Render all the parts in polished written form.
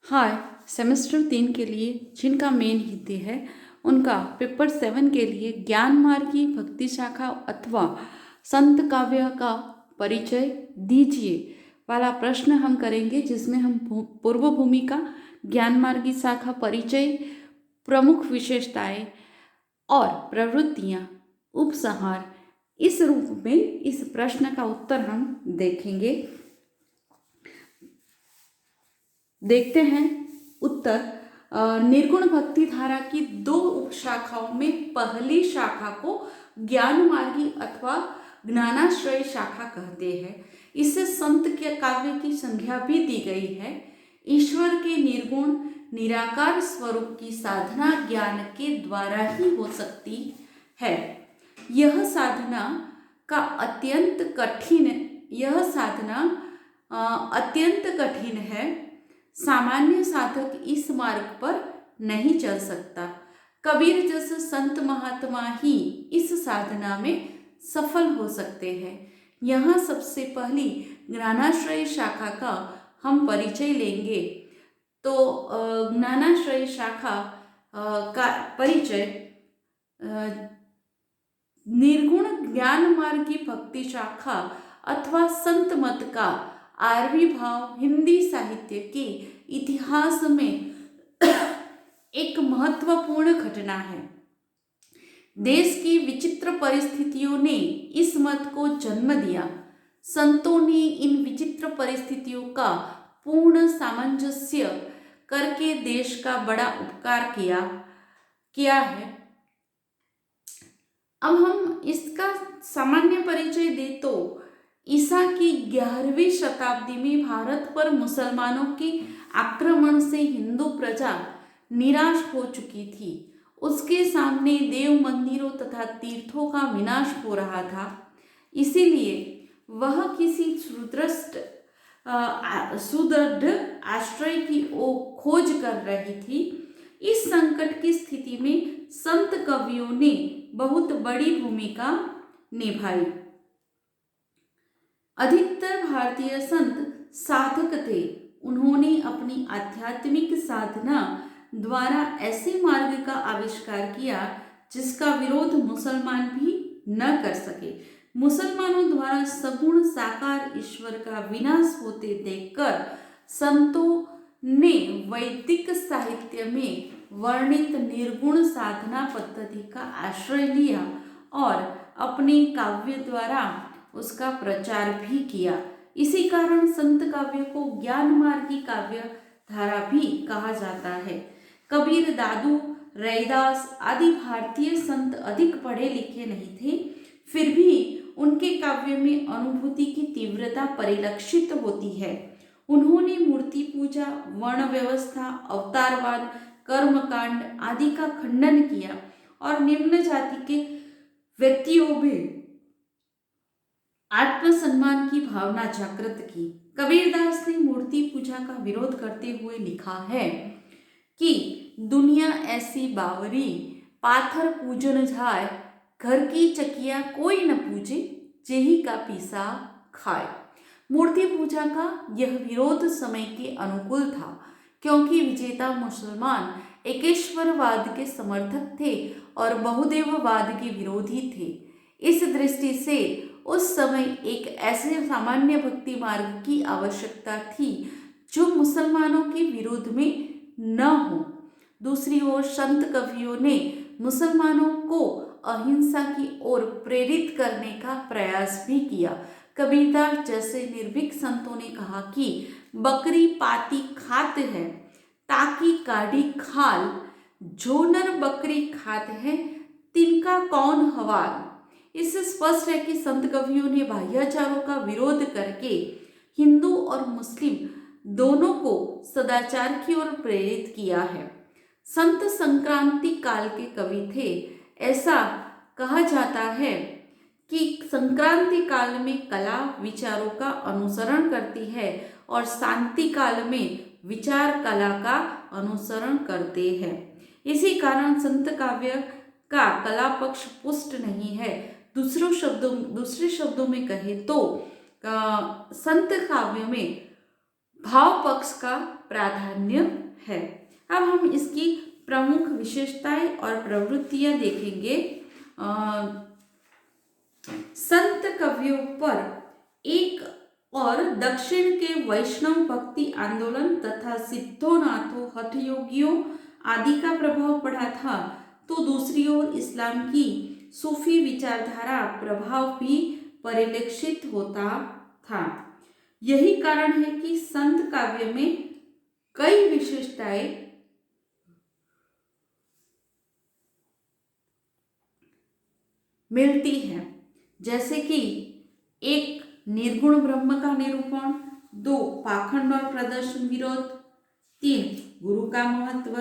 हाय। Semester 3 के लिए जिनका मेन हिंदी है उनका पेपर 7 के लिए ज्ञान मार्गी भक्ति शाखा अथवा संत काव्य का परिचय दीजिए वाला प्रश्न हम करेंगे, जिसमें हम पूर्व भूमिका, ज्ञान मार्गी शाखा परिचय, प्रमुख विशेषताएं और प्रवृत्तियां, उपसंहार, इस रूप में इस प्रश्न का उत्तर हम देखेंगे। देखते हैं उत्तर। निर्गुण भक्ति धारा की 2 उपशाखाओं में पहली शाखा को ज्ञान मार्गी अथवा ज्ञानाश्रय शाखा कहते हैं। इससे संत के काव्य की संज्ञा भी दी गई है। ईश्वर के निर्गुण निराकार स्वरूप की साधना ज्ञान के द्वारा ही हो सकती है। यह साधना अत्यंत कठिन है। सामान्य साधक इस मार्ग पर नहीं चल सकता। कबीर जैसे संत महात्मा ही इस साधना में सफल हो सकते हैं। यहाँ सबसे पहली ज्ञानाश्रय शाखा का हम परिचय लेंगे। तो ज्ञानाश्रय शाखा का परिचय निर्गुण ज्ञान मार्गी भक्ति शाखा अथवा संत मत का आविर्भाव हिंदी साहित्य के इतिहास में एक महत्वपूर्ण घटना है। देश की विचित्र परिस्थितियों ने इस मत को जन्म दिया। संतों ने इन विचित्र परिस्थितियों का पूर्ण सामंजस्य करके देश का बड़ा उपकार किया है। अब हम इसका सामान्य परिचय दें तो ईसा की 11वीं शताब्दी में भारत पर मुसलमानों के आक्रमण से हिंदू प्रजा निराश हो चुकी थी। उसके सामने देव मंदिरों तथा तीर्थों का विनाश हो रहा था। इसीलिए वह किसी सुदृढ़ आश्रय की खोज कर रही थी। इस संकट की स्थिति में संत कवियों ने बहुत बड़ी भूमिका निभाई। अधिकतर भारतीय संत साधक थे। उन्होंने अपनी आध्यात्मिक साधना द्वारा ऐसे मार्ग का आविष्कार किया जिसका विरोध मुसलमान भी न कर सके। मुसलमानों द्वारा सगुण साकार ईश्वर का विनाश होते देखकर संतों ने वैदिक साहित्य में वर्णित निर्गुण साधना पद्धति का आश्रय लिया और अपने काव्य द्वारा उसका प्रचार भी किया। इसी कारण संत काव्य को ज्ञान मार्गी काव्य धारा भी कहा जाता है। कबीर, दादू, रैदास आदि भारतीय संत अधिक पढ़े लिखे नहीं थे, फिर भी उनके काव्य में अनुभूति की तीव्रता परिलक्षित होती है। उन्होंने मूर्ति पूजा, वर्ण व्यवस्था, अवतारवाद, कर्मकांड आदि का खंडन किया और निम्न जाति के व्यक्तियों में आत्मसम्मान की भावना जागृत की। कबीरदास ने मूर्ति पूजा का विरोध करते हुए लिखा है कि दुनिया ऐसी बावरी, पाथर पूजन जाए, घर की चकिया कोई न पूजे, जेही का पीसा खाए। मूर्ति पूजा का यह विरोध समय के अनुकूल था, क्योंकि विजेता मुसलमान एकेश्वरवाद के समर्थक थे और बहुदेववाद के विरोधी थे। इस दृष्टि से उस समय एक ऐसे सामान्य भक्ति मार्ग की आवश्यकता थी जो मुसलमानों के विरोध में न हो। दूसरी ओर संत कवियों ने मुसलमानों को अहिंसा की ओर प्रेरित करने का प्रयास भी किया। कबीरदास जैसे निर्भीक संतों ने कहा कि बकरी पाती खात है ताकि काढ़ी खाल, जो नर बकरी खात है तिनका कौन हवाल। इससे स्पष्ट है कि संत कवियों ने बाह्याचारों का विरोध करके हिंदू और मुस्लिम दोनों को सदाचार की ओर प्रेरित किया है। संत संक्रांति काल के कवि थे। ऐसा कहा जाता है कि संक्रांति काल में कला विचारों का अनुसरण करती है और शांति काल में विचार कला का अनुसरण करते हैं। इसी कारण संत काव्य का कला पक्ष पुष्ट नहीं है। दूसरे शब्दों में कहे तो संत काव्य में भाव पक्ष का प्राधान्य है। अब हम इसकी प्रमुख विशेषताएं और प्रवृत्तियां देखेंगे। संत कवियों पर एक और दक्षिण के वैष्णव भक्ति आंदोलन तथा सिद्धोनाथों हठयोगियों आदि का प्रभाव पड़ा था, तो दूसरी ओर इस्लाम की सूफी विचारधारा प्रभाव भी परिलक्षित होता था। यही कारण है कि संत काव्य में कई विशेषताएं मिलती है, जैसे कि एक निर्गुण ब्रह्म का निरूपण, दो पाखंड और प्रदर्शन विरोध, तीन गुरु का महत्व,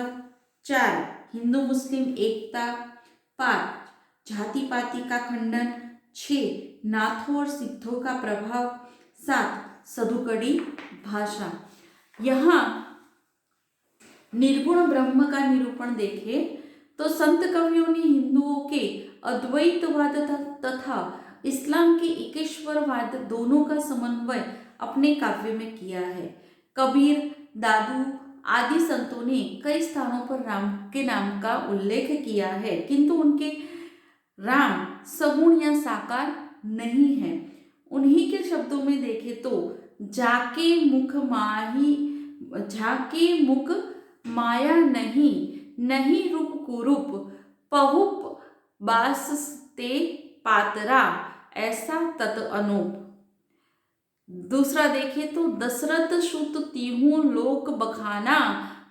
चार हिंदू मुस्लिम एकता, पांच जाति पाति का खंडन, छह नाथों और सिद्धों का प्रभाव, सात सधुकड़ी भाषा। यहाँ निर्गुण ब्रह्म का निरूपण देखें तो संत कवियों ने हिंदुओं के अद्वैतवाद तथा इस्लाम के एकेश्वरवाद दोनों का समन्वय अपने काव्य में किया है। कबीर, दादू आदि संतों ने कई स्थानों पर राम के नाम का उल्लेख किया है, किंतु उनके राम सगुण या साकार नहीं है। उन्हीं के शब्दों में देखें तो जाके मुख माया नहीं रूप कुरूप, पहुप बास ते पातरा, ऐसा तत अनूप। दूसरा देखें तो दशरथ सुत तिहु लोक बखाना,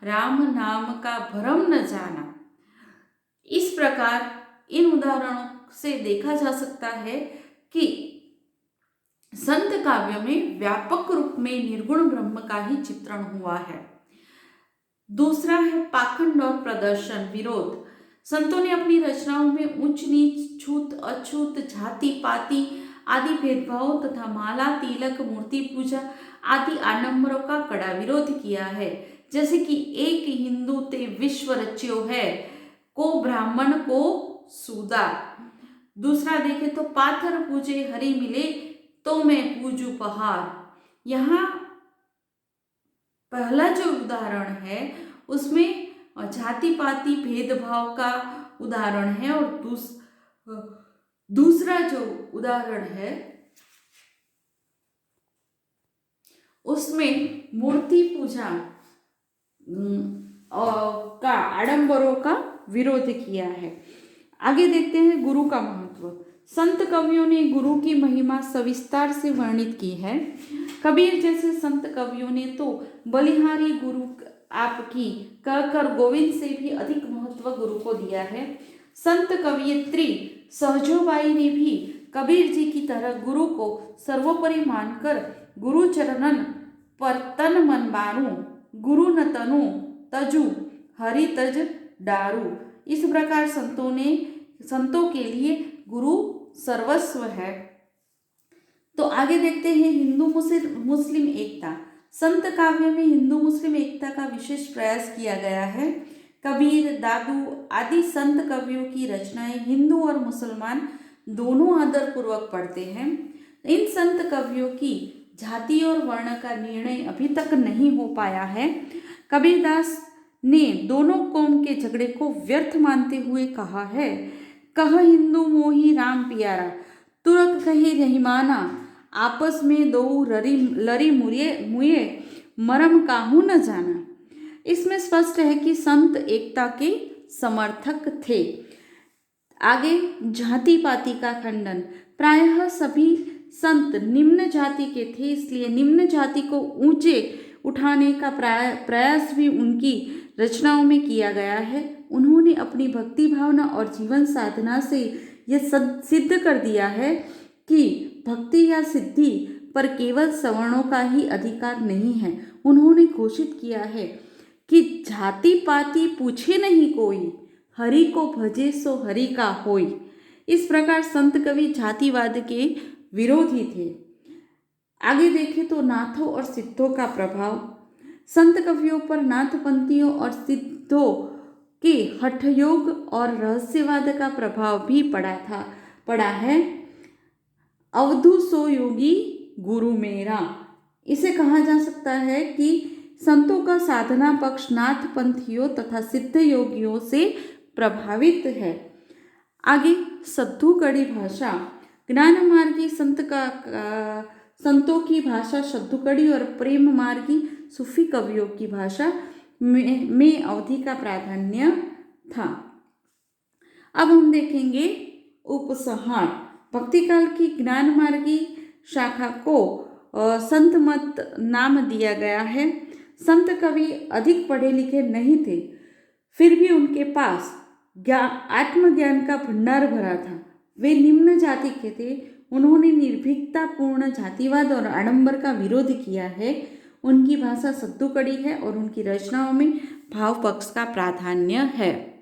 राम नाम का भरम न जाना। इस प्रकार इन उदाहरणों से देखा जा सकता है कि संत काव्य में व्यापक रूप में निर्गुण ब्रह्म का ही चित्रण हुआ है। दूसरा है पाखंड और प्रदर्शन विरोध। संतों ने अपनी रचनाओं में उच्च नीच, छूत अछूत, जाति पाति आदि भेदभावों तथा माला तिलक मूर्ति पूजा आदि आडंबरों का कड़ा विरोध किया है। जैसे कि एक हिंदू ते विश्व रच्यो है, को ब्राह्मण को सूदा। दूसरा देखे तो पाथर पूजे हरि मिले, तो मैं पूजू पहाड़। यहाँ पहला जो उदाहरण है उसमें जाति पाति भेदभाव का उदाहरण है, और दूसरा जो उदाहरण है उसमें मूर्ति पूजा का आडंबरों का विरोध किया है। आगे देखते हैं गुरु का महत्व। संत कवियों ने गुरु की महिमा सविस्तार से वर्णित की है। कबीर जैसे संत कवियों ने तो बलिहारी गुरु आपकी कहकर गोविंद से भी अधिक महत्व गुरु को दिया है। संत कवयित्री सहजोबाई ने भी कबीर जी की तरह गुरु को सर्वोपरि मानकर गुरु चरणन पर तन मन बारू, गुरु न तनु तजु हरि तज डारू। इस प्रकार संतों के लिए गुरु सर्वस्व है। तो आगे देखते हैं हिंदू मुस्लिम एकता। संत काव्य में हिंदू मुस्लिम एकता का विशेष प्रयास किया गया है। कबीर, दादू आदि संत कवियों की रचनाएं हिंदू और मुसलमान दोनों आदर पूर्वक पढ़ते हैं। इन संत कवियों की जाति और वर्ण का निर्णय अभी तक नहीं हो पाया है। कबीरदास ने दोनों कौम के झगड़े को व्यर्थ मानते हुए कहा है, कह हिंदू मोही राम प्यारा, तुरक कहे रहीमाना, आपस में दो लरी मुए, मरम काहू न जाना। इसमें स्पष्ट है कि संत एकता के समर्थक थे। आगे जाति पाति का खंडन। प्रायः सभी संत निम्न जाति के थे, इसलिए निम्न जाति को ऊंचे उठाने का प्रयास भी उनकी रचनाओं में किया गया है। उन्होंने अपनी भक्ति भावना और जीवन साधना से यह सिद्ध कर दिया है कि भक्ति या सिद्धि पर केवल सवर्णों का ही अधिकार नहीं है। उन्होंने घोषित किया है कि जाति पाति पूछे नहीं कोई, हरि को भजे सो हरि का होई। इस प्रकार संत कवि जातिवाद के विरोधी थे। आगे देखें तो नाथों और सिद्धों का प्रभाव। संत कवियों पर नाथपंथियों और सिद्धों के हठयोग और रहस्यवाद का प्रभाव भी पड़ा है। अवधू सो योगी गुरु मेरा, इसे कहा जा सकता है कि संतों का साधना पक्ष नाथ पंथियों तथा सिद्ध योगियों से प्रभावित है। आगे सद्दुकड़ी भाषा, ज्ञान मार्गी संतों की भाषा सद्दुकड़ी और प्रेम मार्गी सूफी कवियों की भाषा में अवधि का प्राधान्य था। अब हम देखेंगे उपसंहार। भक्ति काल की ज्ञान मार्गी शाखा को संत मत नाम दिया गया है। संत कवि अधिक पढ़े लिखे नहीं थे, फिर भी उनके पास आत्मज्ञान का भंडार भरा था। वे निम्न जाति के थे। उन्होंने निर्भीकता पूर्ण जातिवाद और आडंबर का विरोध किया है। उनकी भाषा सद्दुकड़ी है और उनकी रचनाओं में भाव पक्ष का प्राधान्य है।